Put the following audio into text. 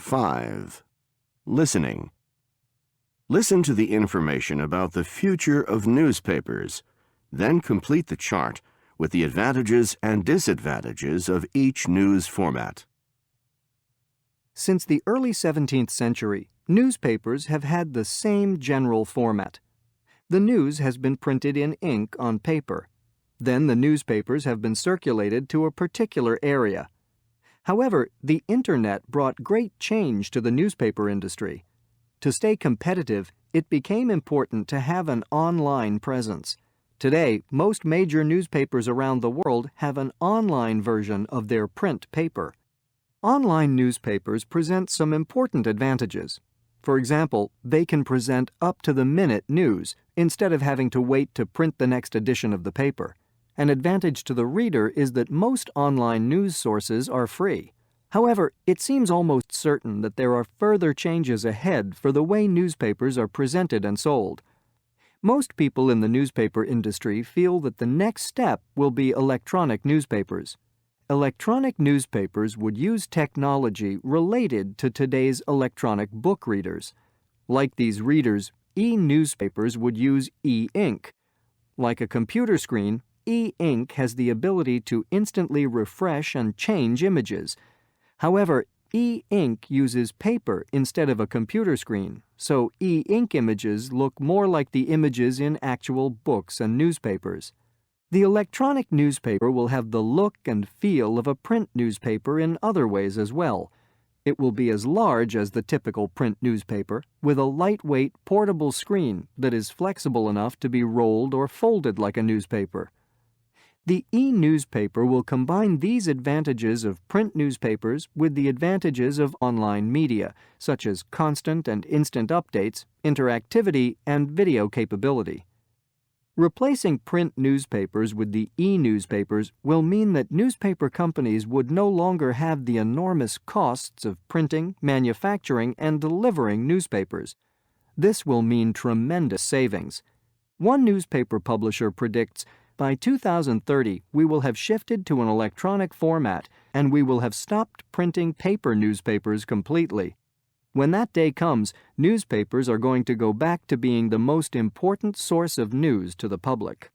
5. Listening. Listen to the information about the future of newspapers, then complete the chart with the advantages and disadvantages of each news format. Since the early 17th century, newspapers have had the same general format. The news has been printed in ink on paper. Then the newspapers have been circulated to a particular area. However, the Internet brought great change to the newspaper industry. To stay competitive, it became important to have an online presence. Today, most major newspapers around the world have an online version of their print paper. Online newspapers present some important advantages. For example, they can present up-to-the-minute news instead of having to wait to print the next edition of the paper. An advantage to the reader is that most online news sources are free. However, it seems almost certain that there are further changes ahead for the way newspapers are presented and sold. Most people in the newspaper industry feel that the next step will be electronic newspapers. Electronic newspapers would use technology related to today's electronic book readers. Like these readers, e-newspapers would use e-ink. Like a computer screen, e-ink has the ability to instantly refresh and change images. However, e-ink uses paper instead of a computer screen, so e-ink images look more like the images in actual books and newspapers. The electronic newspaper will have the look and feel of a print newspaper in other ways as well. It will be as large as the typical print newspaper, with a lightweight, portable screen that is flexible enough to be rolled or folded like a newspaper. The e-newspaper will combine these advantages of print newspapers with the advantages of online media, such as constant and instant updates, interactivity, and video capability. Replacing print newspapers with the e-newspapers will mean that newspaper companies would no longer have the enormous costs of printing, manufacturing, and delivering newspapers. This will mean tremendous savings. One newspaper publisher predicts, by 2030, we will have shifted to an electronic format, and we will have stopped printing paper newspapers completely. When that day comes, newspapers are going to go back to being the most important source of news to the public.